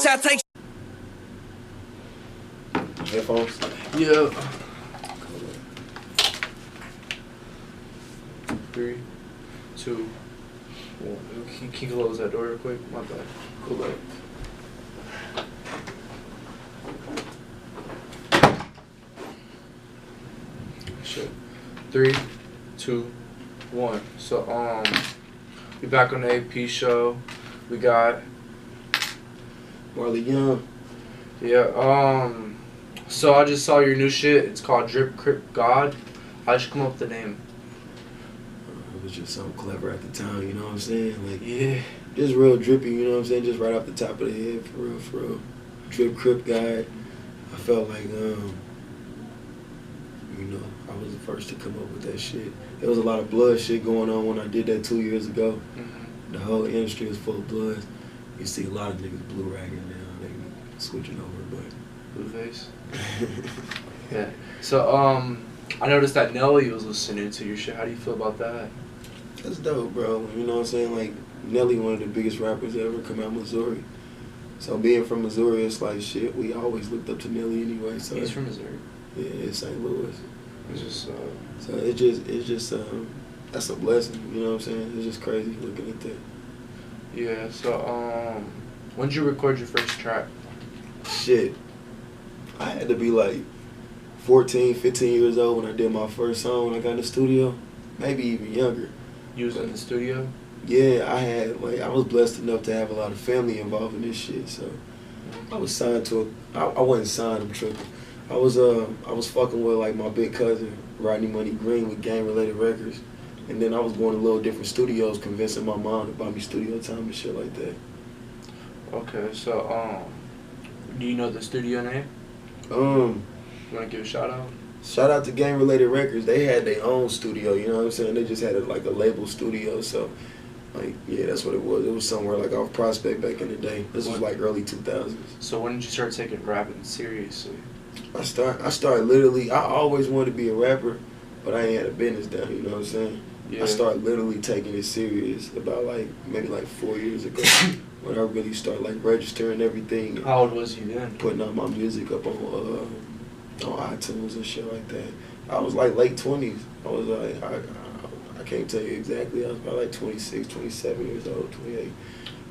I take. Headphones? Yeah. 3, 2, 1. Can you close that door real quick? My bad. Cool that. Shit. 3, 2, 1. So we back on the AP show. We got Marley Young. yeah. So I just saw your new shit. It's called Drip Crip God. How'd you come up with the name? It was just so clever at the time, you know what I'm saying? Like, Yeah. just real drippy, you know what I'm saying? Just right off the top of the head, for real, for real. Drip Crip guy. I felt like, you know, I was the first to come up with that shit. There was a lot of blood shit going on when I did that 2 years ago. Mm-hmm. The whole industry was full of blood. You see a lot of niggas blue ragging now. They switching over, but Blueface. Yeah. So I noticed that Nelly was listening to your shit. How do you feel about that? that's dope, bro. You know what I'm saying? Like, Nelly, one of the biggest rappers to ever come out of Missouri. So being from Missouri, it's like shit. We always looked up to Nelly anyway. So He's from Missouri. yeah, it's St. Louis. It's just So it's just that's a blessing. You know what I'm saying? It's just crazy looking at that. yeah. So when did you record your first track? Shit, I had to be like 14, 15 years old when I did my first song when I got in the studio. Maybe even younger. You was in the studio. Yeah, I was blessed enough to have a lot of family involved in this shit. So I was signed to I wasn't signed, I'm tripping. I was fucking with like my big cousin, Rodney Money Green, with Gang Related Records. And then I was going to little different studios convincing my mom to buy me studio time and shit like that. Okay. So do you know the studio name? Um, You want to give a shout out? Shout out to Gang Related Records. They had their own studio, you know what I'm saying? They just had like a label studio, so like yeah, that's what it was. It was somewhere like off Prospect back in the day. This was like early 2000s. So when did you start taking rapping seriously? I started literally. I always wanted to be a rapper, but I ain't had a business down. You know what I'm saying? Yeah. I started literally taking it serious about like maybe like 4 years ago when I really started like registering everything. And How old was you then? putting out my music up on iTunes and shit like that. I was like late 20s. I was like I can't tell you exactly. I was probably like 26, 27 years old, 28.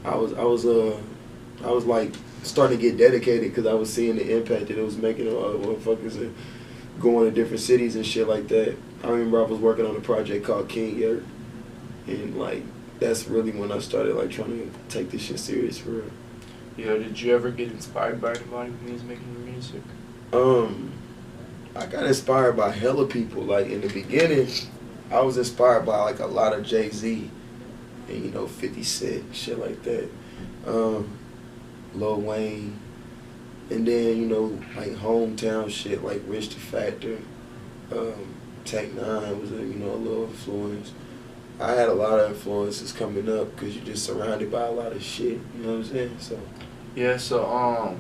I was like starting to get dedicated because I was seeing the impact that it was making on other motherfuckers and going to different cities and shit like that. I remember I was working on a project called King Yurt, and like that's really when I started like trying to take this shit serious for real. Yeah. Did you ever get inspired by anybody when he was making your music? I got inspired by hella people. Like in the beginning, I was inspired by like a lot of Jay-Z and 50 Cent, shit like that. Lil Wayne, and then like hometown shit like Rich the Factor, Tech Nine was a little influence. I had a lot of influences coming up because you're just surrounded by a lot of shit. You know what I'm saying? So Yeah. So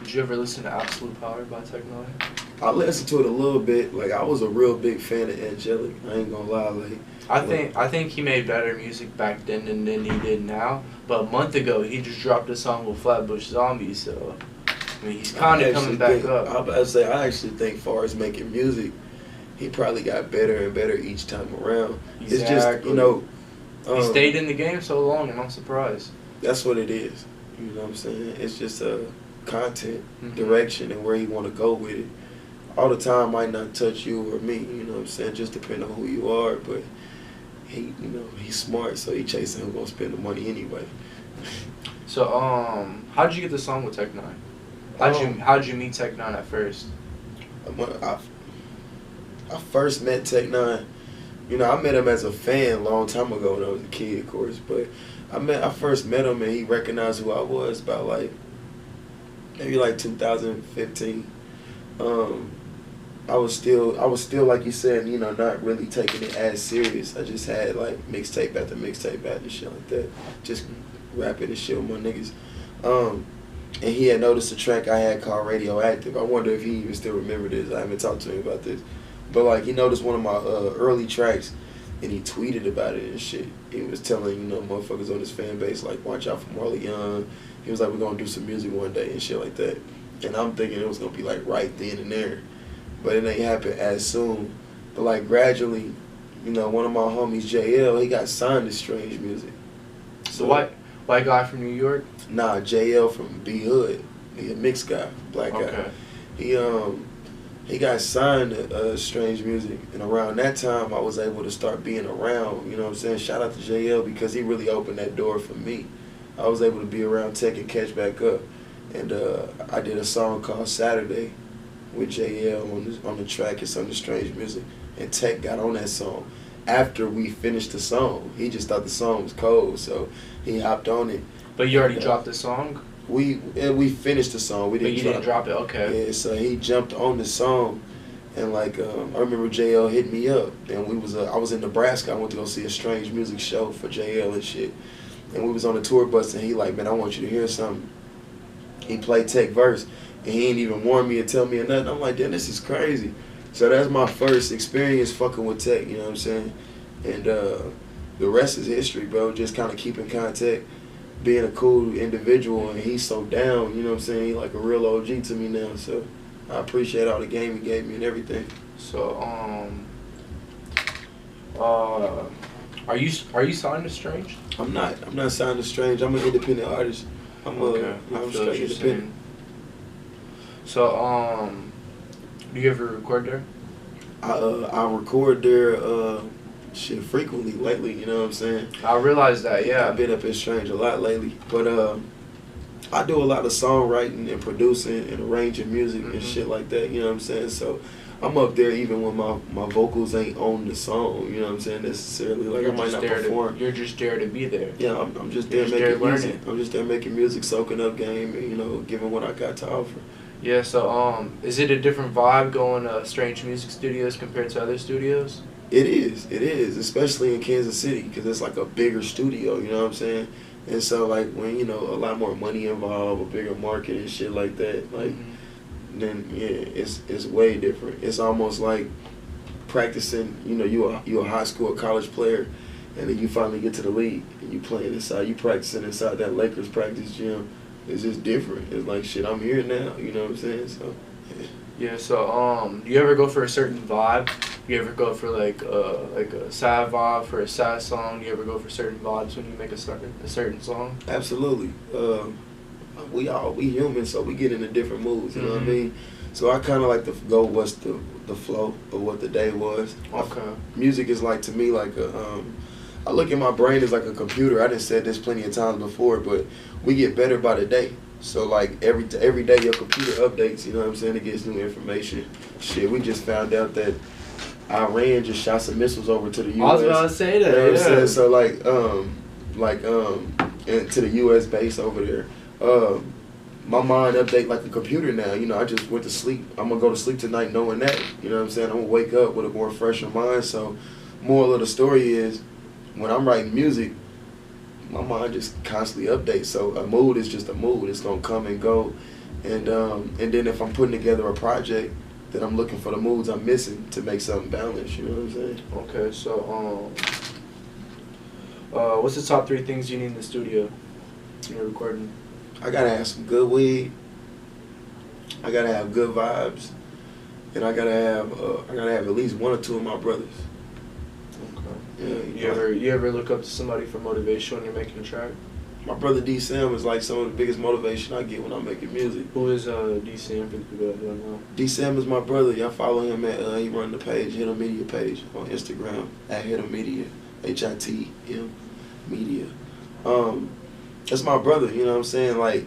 did you ever listen to Absolute Power by Tech Nine? I listened to it a little bit. Like I was a real big fan of Angelic. I ain't gonna lie. Like I think he made better music back then than he did now. But a month ago, he just dropped a song with Flatbush Zombies. So I mean, he's kind of coming back up. I'm about to say I actually think, far as making music, he probably got better and better each time around. Exactly. It's just he stayed in the game so long, and I'm surprised. That's what it is. You know what I'm saying? It's just content, Mhm. direction, and where you want to go with it. All the time might not touch you or me. You know what I'm saying? Just depending on who you are, but. He's smart, so he chasing who's gonna spend the money anyway. So, how'd you get the song with Tech Nine? How'd you meet Tech Nine at first? I first met Tech Nine. I met him as a fan a long time ago when I was a kid, of course. But I first met him and he recognized who I was about maybe 2015. I was still like you said, not really taking it as serious. I just had like mixtape after mixtape after shit like that, just rapping and shit with my niggas. And he had noticed a track I had called Radioactive. I wonder if he even still remembered this. I haven't talked to him about this, but like he noticed one of my early tracks, and he tweeted about it and shit. He was telling motherfuckers on his fan base like, watch out for Marley Young. He was like, we're gonna do some music one day and shit like that. And I'm thinking it was gonna be like right then and there, but it ain't happen as soon. But like gradually, you know, one of my homies, JL, he got signed to Strange Music. So white guy from New York? Nah, JL from B Hood. He a mixed guy, black guy. Okay. He got signed to Strange Music, and around that time I was able to start being around, you know what I'm saying? Shout out to JL because he really opened that door for me. I was able to be around Tech and catch back up. And I did a song called Saturday with JL on the track. It's under Strange Music. And Tech got on that song. After we finished the song, he just thought the song was cold, so he hopped on it. But you already dropped the song? We finished the song. But you didn't drop it, okay. Yeah, so he jumped on the song, and like I remember JL hit me up, and I was in Nebraska. I went to go see a Strange Music show for JL and shit, and we was on the tour bus, and he like, man, I want you to hear something. He played Tech verse, and he ain't even warn me or tell me or nothing. I'm like, damn, this is crazy. So that's my first experience fucking with Tech, you know what I'm saying? And the rest is history, bro. Just kind of keeping contact, being a cool individual, and he's so down, you know what I'm saying? He's like a real OG to me now, so I appreciate all the game he gave me and everything. So, are you signed to Strange? I'm not signed to Strange. I'm an independent artist. I'm straight independent. So, do you ever record there? I record there shit frequently lately, you know what I'm saying? I realized that, yeah. I've been up at Strange a lot lately, but I do a lot of songwriting and producing and arranging music and shit like that, you know what I'm saying? So I'm up there even when my vocals ain't on the song, you know what I'm saying, necessarily. Like I might not perform. You're just there to be there. Yeah, I'm just there making music. I'm just there making music, soaking up game, and, you know, giving what I got to offer. Yeah, so is it a different vibe going to Strange Music Studios compared to other studios? It is, especially in Kansas City, because it's like a bigger studio, you know what I'm saying? And so, like, when, you know, a lot more money involved, a bigger market and shit like that, like, then, yeah, it's way different. It's almost like practicing, you know, you a high school or college player, and then you finally get to the league, and you practicing inside that Lakers practice gym. It's just different. It's like, shit, I'm here now, you know what I'm saying? So, yeah. Yeah, so do you ever go for a certain vibe? You ever go for like a sad vibe for a sad song? Do you ever go for certain vibes when you make a certain song? Absolutely. We human, so we get into different moods, you know what I mean? So I kind of like to go what's the flow of what the day was. Okay. Music is like, to me, like I look at my brain as like a computer. I done said this plenty of times before, but we get better by the day. So like every day your computer updates, you know what I'm saying? It gets new information. Shit, we just found out that Iran just shot some missiles over to the U.S. I was about to say that. You know what I'm saying? So and to the U.S. base over there. My mind update like a computer now. You know, I just went to sleep. I'm gonna go to sleep tonight knowing that. You know what I'm saying? I'm gonna wake up with a more fresher mind. So, moral of the story is, when I'm writing music, my mind just constantly updates. So a mood is just a mood. It's gonna come and go, and then if I'm putting together a project, then I'm looking for the moods I'm missing to make something balanced. You know what I'm saying? Okay, so what's the top 3 things you need in the studio when you're recording? I gotta have some good weed. I gotta have good vibes, and I gotta have at least 1 or 2 of my brothers. Okay. Yeah. You ever look up to somebody for motivation when you're making a track? My brother D Sam is like some of the biggest motivation I get when I'm making music. Who is D Sam for the people that don't know? D Sam is my brother. Y'all follow him at he run the page, Hit 'em Media page on Instagram at Hit 'em Media, HITM Media. That's my brother. You know what I'm saying? Like,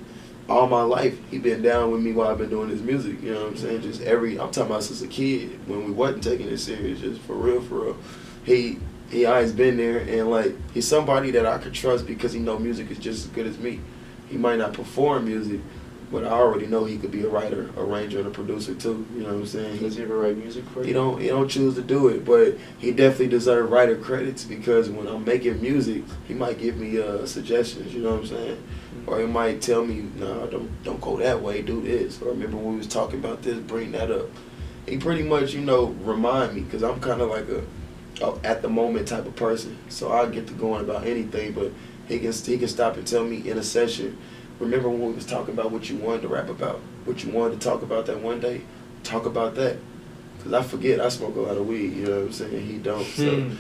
all my life he been down with me while I've been doing this music. You know what I'm saying? Just I'm talking about since a kid when we wasn't taking it serious. Just for real. He always been there, and like, he's somebody that I could trust because he know music is just as good as me. He might not perform music, but I already know he could be a writer, arranger, and a producer too. You know what I'm saying? Does he ever write music for you? He don't choose to do it, but he definitely deserves writer credits because when I'm making music, he might give me suggestions. You know what I'm saying? Or he might tell me, "No, don't go that way. Do this." Or remember when we was talking about this, bring that up. He pretty much, remind me because I'm kind of like a at the moment type of person. So I get to going about anything, but he can stop and tell me in a session, remember when we was talking about what you wanted to rap about, what you wanted to talk about that one day, talk about that. Because I forget, I smoke a lot of weed, you know what I'm saying? He don't, so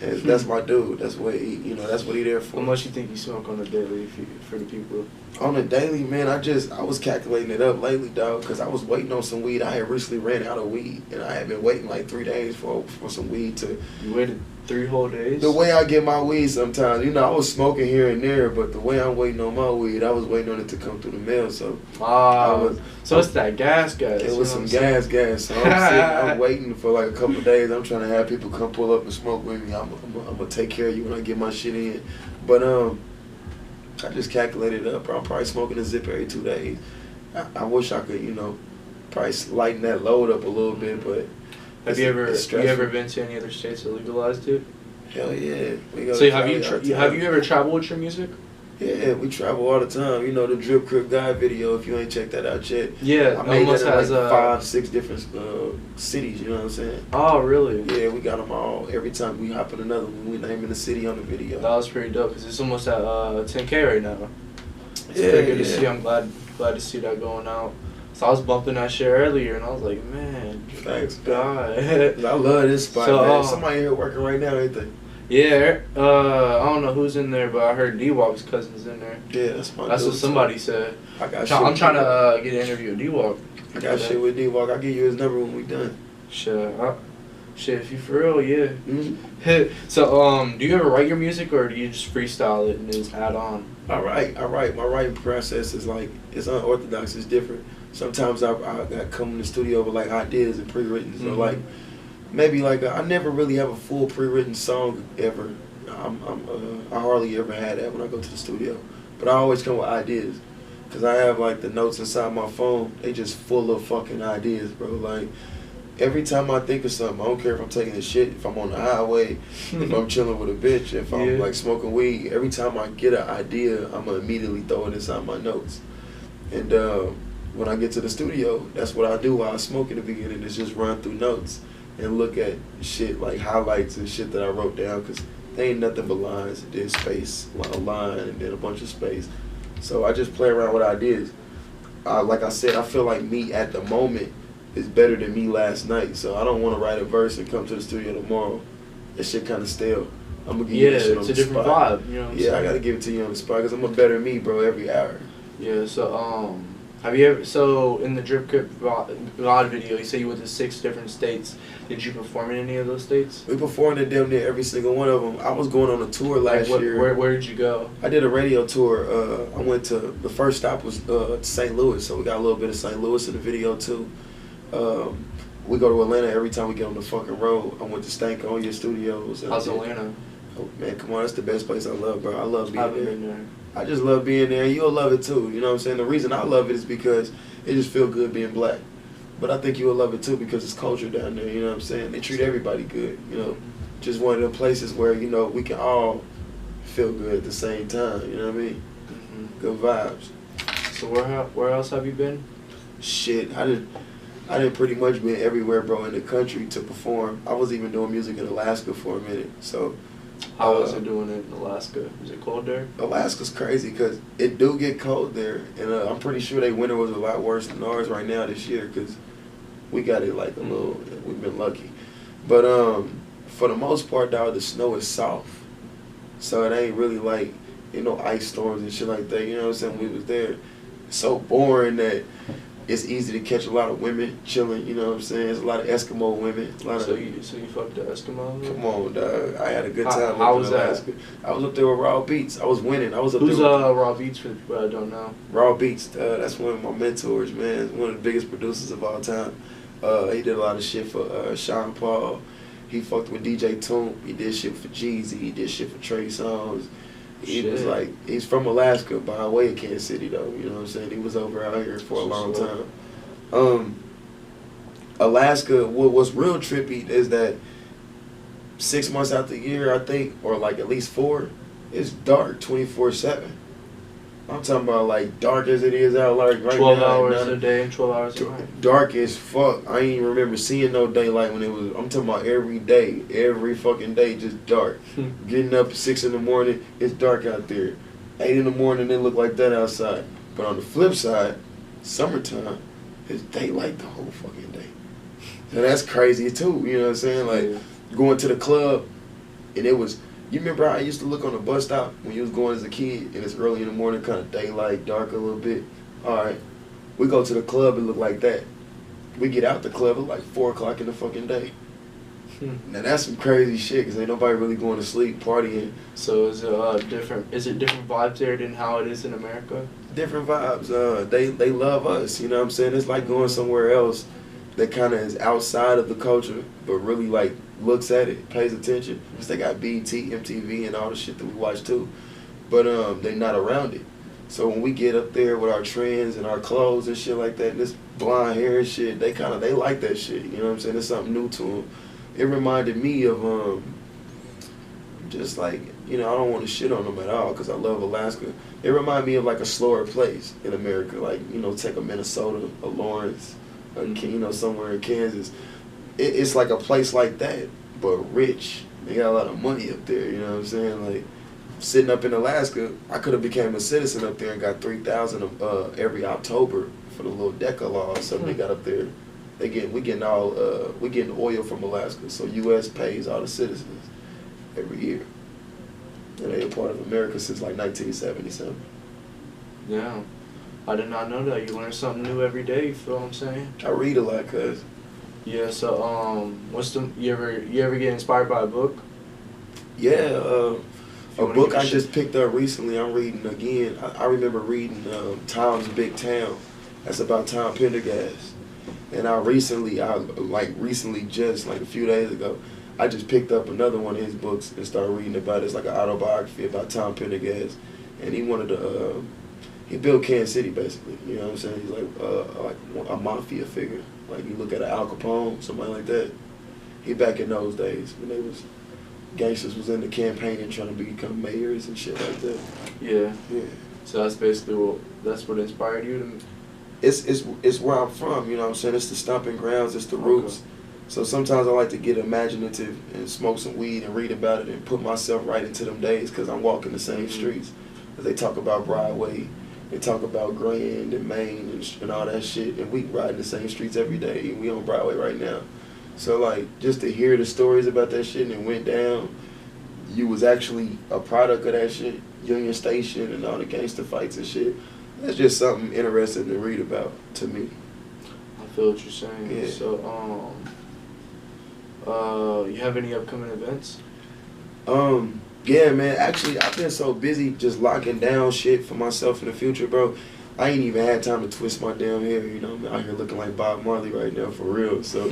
and that's my dude. That's what he, you know, that's what he there for. How much you think you smoke on a daily for the people? On a daily, man, I was calculating it up lately, dog, because I was waiting on some weed. I had recently ran out of weed, and I had been waiting like 3 days for some weed to... You waited 3 whole days? The way I get my weed sometimes, you know, I was smoking here and there, but the way I'm waiting on my weed, I was waiting on it to come through the mail, so... So it's that gas. It was some gas, so I'm waiting for like a couple of days. I'm trying to have people come pull up and smoke with me. I'm gonna take care of you when I get my shit in. But I just calculated it up. I'm probably smoking a zip every 2 days. I wish I could, you know, probably lighten that load up a little bit, but have you ever been to any other states that legalized it? Hell yeah. So have you ever traveled with your music? Yeah, we travel all the time. You know, the Drip Crip Guy video, if you ain't checked that out yet. Yeah, I made that in like 5, 6 different cities, you know what I'm saying? Oh, really? Yeah, we got them all. Every time we hop in another one, we naming the city on the video. That was pretty dope, because it's almost at 10K right now. It's yeah, pretty good to see. I'm glad to see that going out. So I was bumping that shit earlier, and I was like, man, thanks, God. I love this spot, man. Somebody here working right now, ain't they? Yeah, I don't know who's in there, but I heard D-Walk's cousin's in there. Yeah, that's my That's what somebody said. I'm trying to get an interview with D-Walk. I got shit with D-Walk. I'll give you his number when we done. Shit, if you for real, yeah. Mm-hmm. So, do you ever write your music, or do you just freestyle it and just add on? I write. My writing process is like, it's unorthodox, it's different. Sometimes I come in the studio with like ideas and pre-written, so like, maybe like I never really have a full pre-written song ever. I hardly ever had that when I go to the studio, but I always come with ideas, cause I have like the notes inside my phone. They just full of fucking ideas, bro. Like every time I think of something, I don't care if I'm taking a shit, if I'm on the highway, if I'm chilling with a bitch, if I'm like smoking weed. Every time I get an idea, I'm gonna immediately throw it inside my notes. And when I get to the studio, that's what I do while I smoke in the beginning. Is just run through notes and look at shit like highlights and shit that I wrote down, because they ain't nothing but lines and then space, a line and then a bunch of space. So I just play around with ideas. Like I said, I feel like me at the moment is better than me last night. So I don't want to write a verse and come to the studio tomorrow. That shit kind of stale. I'm gonna give you that shit on the spot. Yeah, it's a different vibe. You know what I'm saying? I gotta give it to you on the spot, because I'm a better me, bro, every hour. Yeah. So have you ever, so in the Drip Crip God video, you say you went to 6 different states. Did you perform in any of those states? We performed in damn near every single one of them. I was going on a tour last year. Where did you go? I did a radio tour. I went to, the first stop was St. Louis, so we got a little bit of St. Louis in the video too. We go to Atlanta every time we get on the fucking road. I went to Stankonia Studios. How's Atlanta? Oh, man, come on, that's the best place I love, bro. I love being there. I just love being there, and you'll love it too. You know what I'm saying? The reason I love it is because it just feels good being black. But I think you'll love it too because it's culture down there. You know what I'm saying? They treat everybody good. You know, just one of the places where, you know, we can all feel good at the same time. You know what I mean? Good vibes. So where else have you been? Shit, I didn't pretty much been everywhere, bro, in the country to perform. I was even doing music in Alaska for a minute. So. How was it doing it in Alaska? Is it cold there? Alaska's crazy because it do get cold there, and I'm pretty sure their winter was a lot worse than ours right now this year, because we got it like a little. We've been lucky, but for the most part, dog, the snow is soft, so it ain't really like, you know, ice storms and shit like that. You know what I'm saying? We was there, it's so boring that it's easy to catch a lot of women chilling, you know what I'm saying? There's a lot of Eskimo women. So you fucked the Eskimos? Come on, dog. I had a good time. How was Alaska? I was up there with Raw Beats. I was winning. Who's Raw Beats for people I don't know? Raw Beats, that's one of my mentors, man. One of the biggest producers of all time. He did a lot of shit for Sean Paul. He fucked with DJ Toomp. He did shit for Jeezy. He did shit for Trey Songz. He was like, he's from Alaska, by way of Kansas City, though. You know what I'm saying? He was over out here for a long time. Alaska, what's real trippy is that 6 months out the year, I think, or like at least 4, it's dark 24/7. I'm talking about like dark as it is out like right 12 now. 12 hours a day and 12 hours a night. Dark as fuck. I ain't even remember seeing no daylight when it was. I'm talking about every day, every fucking day, just dark. Getting up at 6 in the morning, it's dark out there. 8 in the morning, it look like that outside. But on the flip side, summertime is daylight the whole fucking day. So that's crazy too, you know what I'm saying? Like going to the club and it was, you remember how I used to look on the bus stop when you was going as a kid and it's early in the morning, kind of daylight, dark a little bit. All right, we go to the club and look like that. We get out the club at like 4 o'clock in the fucking day. Now that's some crazy shit because ain't nobody really going to sleep, partying. So is it different? Is it different vibes there than how it is in America? Different vibes. They love us. You know what I'm saying? It's like going somewhere else that kind of is outside of the culture, but really like looks at it, pays attention. Because they got BT, MTV, and all the shit that we watch too. But they not around it. So when we get up there with our trends and our clothes and shit like that, and this blonde hair and shit, they like that shit. You know what I'm saying? It's something new to them. It reminded me of just like, you know, I don't want to shit on them at all because I love Alaska. It reminded me of like a slower place in America, like, you know, take a Minnesota, a Lawrence, you know, somewhere in Kansas. It's like a place like that, but rich. They got a lot of money up there, you know what I'm saying? Like, sitting up in Alaska, I could have became a citizen up there and got $3,000 every October for the little DECA law or something they got up there. We getting oil from Alaska, so U.S. pays all the citizens every year. And they a part of America since like 1977. Yeah, I did not know that. You learn something new every day. You feel what I'm saying? I read a lot, cuz. Yeah. So you ever get inspired by a book? Yeah. A book I just picked up recently. I'm reading again. I remember reading Tom's Big Town. That's about Tom Pendergast. And I recently, just like a few days ago, I just picked up another one of his books and started reading about it. It's like an autobiography about Tom Pendergast. And he wanted to, he built Kansas City basically. You know what I'm saying? He's like a mafia figure. Like you look at an Al Capone, somebody like that. He back in those days when gangsters was in the campaign and trying to become mayors and shit like that. Yeah. Yeah. So that's basically what inspired you to. It's where I'm from, you know what I'm saying? It's the stomping grounds, it's the roots. Okay. So sometimes I like to get imaginative and smoke some weed and read about it and put myself right into them days because I'm walking the same streets. They talk about Broadway, they talk about Grand and Main and all that shit, and we riding the same streets every day, and we on Broadway right now. So like, just to hear the stories about that shit and it went down, you was actually a product of that shit, Union Station and all the gangster fights and shit. That's just something interesting to read about to me. I feel what you're saying. Yeah. So, you have any upcoming events? Yeah, man. Actually, I've been so busy just locking down shit for myself in the future, bro. I ain't even had time to twist my damn hair. You know, I'm out here looking like Bob Marley right now, for real. So,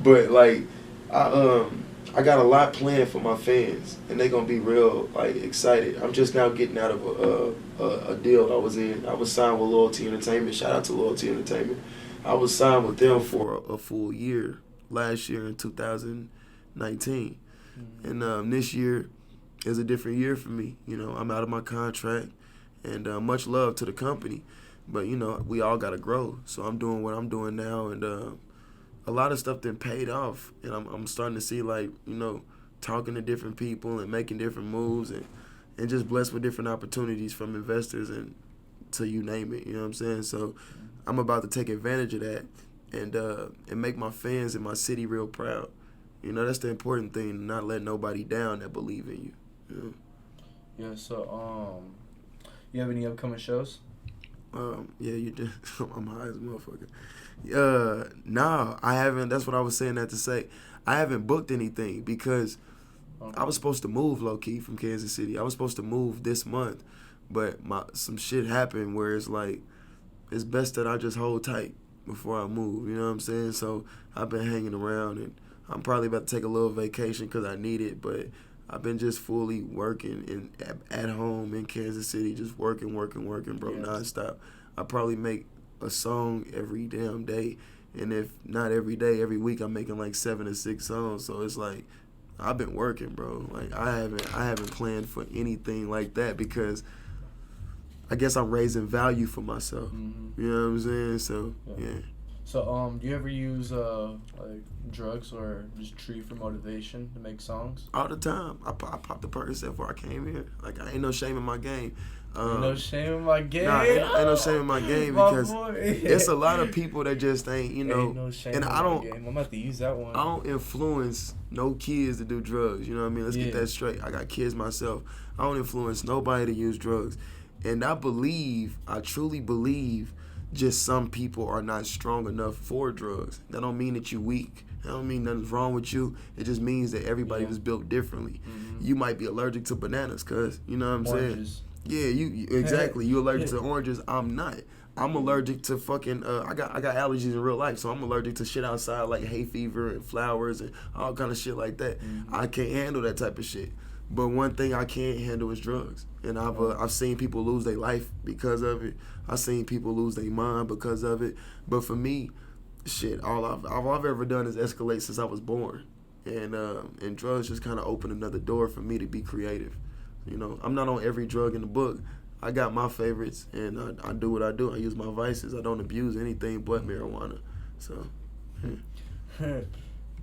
but like, I got a lot planned for my fans, and they gonna be real like excited. I'm just now getting out of a deal I was in. I was signed with Loyalty Entertainment. Shout out to Loyalty Entertainment. I was signed with them for a full year last year in 2019, and this year is a different year for me. You know, I'm out of my contract, and much love to the company, but you know we all gotta grow. So I'm doing what I'm doing now, and a lot of stuff then paid off, and I'm starting to see, like, you know, talking to different people and making different moves and just blessed with different opportunities from investors and to you name it, you know what I'm saying? So I'm about to take advantage of that and make my fans in my city real proud. You know, that's the important thing, not let nobody down that believe in you. You know? Yeah, so, you have any upcoming shows? Yeah, you did. I'm high as a motherfucker. Nah, I haven't. That's what I was saying that to say. I haven't booked anything because I was supposed to move low-key from Kansas City. I was supposed to move this month, but some shit happened where it's like, it's best that I just hold tight before I move, you know what I'm saying? So I've been hanging around, and I'm probably about to take a little vacation because I need it, but I've been just fully working at home in Kansas City, just working, bro, nonstop. I probably make a song every damn day, and if not every day, every week I'm making like 7 or 6 songs. So it's like I've been working, bro. Like I haven't planned for anything like that because I guess I'm raising value for myself. You know what I'm saying? So yeah. So, do you ever use like drugs or just tree for motivation to make songs? All the time. I popped the Percocet before I came here. Like, I ain't no shame in my game. No shame in my game. Nah, ain't no shame in my game My because boy. it's a lot of people that just ain't, you know. Ain't no shame And in I my don't, game. I'm about to use that one. I don't influence no kids to do drugs. You know what I mean? Let's get Yeah. that straight. I got kids myself. I don't influence nobody to use drugs. And I truly believe, just some people are not strong enough for drugs. That don't mean that you weak. That don't mean nothing's wrong with you. It just means that everybody was built differently. Mm-hmm. You might be allergic to bananas, cuz, you know what I'm Oranges. saying? Yeah, you exactly. You allergic to oranges. I'm not. I'm allergic to fucking. I got allergies in real life, so I'm allergic to shit outside like hay fever and flowers and all kind of shit like that. Mm-hmm. I can't handle that type of shit. But one thing I can't handle is drugs, and I've seen people lose their life because of it. I've seen people lose their mind because of it. But for me, shit, all I've ever done is escalate since I was born, and drugs just kind of opened another door for me to be creative. You know, I'm not on every drug in the book. I got my favorites, and I do what I do. I use my vices. I don't abuse anything but marijuana. So,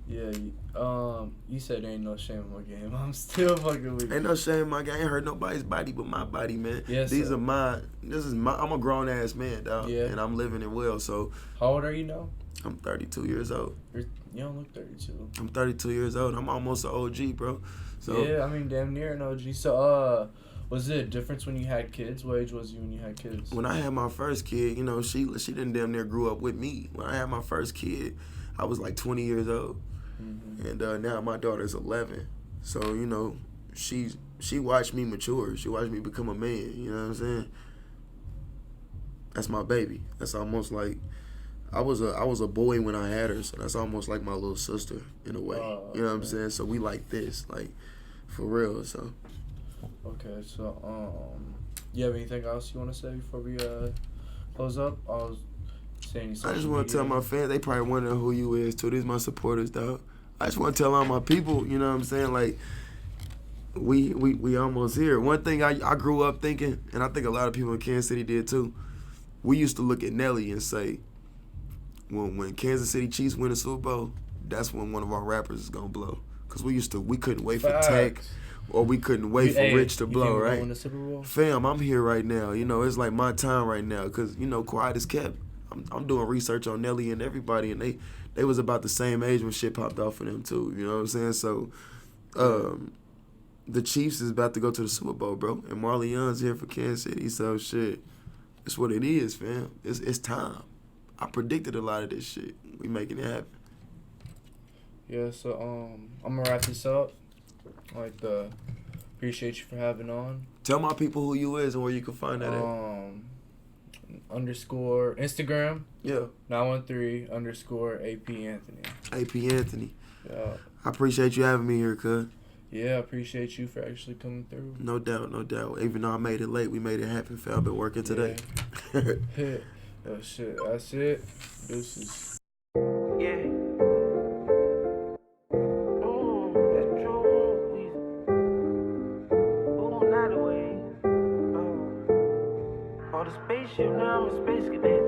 Yeah. You said ain't no shame in my game. I'm still fucking with you. ain't no shame in my game. I ain't hurt nobody's body but my body, man. Yes, These sir. I'm a grown ass man, dog. Yeah. And I'm living it well. So, How old are you now? I'm 32 years old. You don't look 32. I'm 32 years old. I'm almost an OG, bro. So, Yeah, I mean, damn near an OG. So, was it a difference when you had kids? What age was you when you had kids? when I had my first kid, you know, she didn't damn near grew up with me. When I had my first kid, I was like 20 years old, and now my daughter's 11. So, you know, she watched me mature. She watched me become a man. You know what I'm saying? That's my baby. That's almost like I was a boy when I had her, so that's almost like my little sister in a way. You know what I'm saying? So we like this, like, for real. So. Okay, so you have anything else you want to say before we close up? I was saying. I just want to tell my fans, they probably wondering who you is too. These my supporters, dog. I just want to tell all my people, you know what I'm saying? Like, we almost here. One thing I grew up thinking, and I think a lot of people in Kansas City did too, we used to look at Nelly and say, when Kansas City Chiefs win the Super Bowl, that's when one of our rappers is going to blow. Because we couldn't wait for Tech, or we couldn't wait for Rich to blow, right? Win the Super Bowl? Fam, I'm here right now. You know, it's like my time right now because, you know, quiet is kept. I'm doing research on Nelly and everybody, and they was about the same age when shit popped off for them too. You know what I'm saying? So, the Chiefs is about to go to the Super Bowl, bro, and Marley Young's here for Kansas City. So shit, it's what it is, fam. It's time. I predicted a lot of this shit. We making it happen. Yeah. So I'm gonna wrap this up. Appreciate you for having on. Tell my people who you is and where you can find that at. Underscore Instagram. Yeah. 913_AP Anthony. AP Anthony. Yeah. I appreciate you having me here, cuz. Yeah, I appreciate you for actually coming through. No doubt, no doubt. Even though I made it late, we made it happen, fam. I've been working today. Oh shit, that's it. Deuces. Yeah. That's true. Not away. On the spaceship now, I'm a space cadet.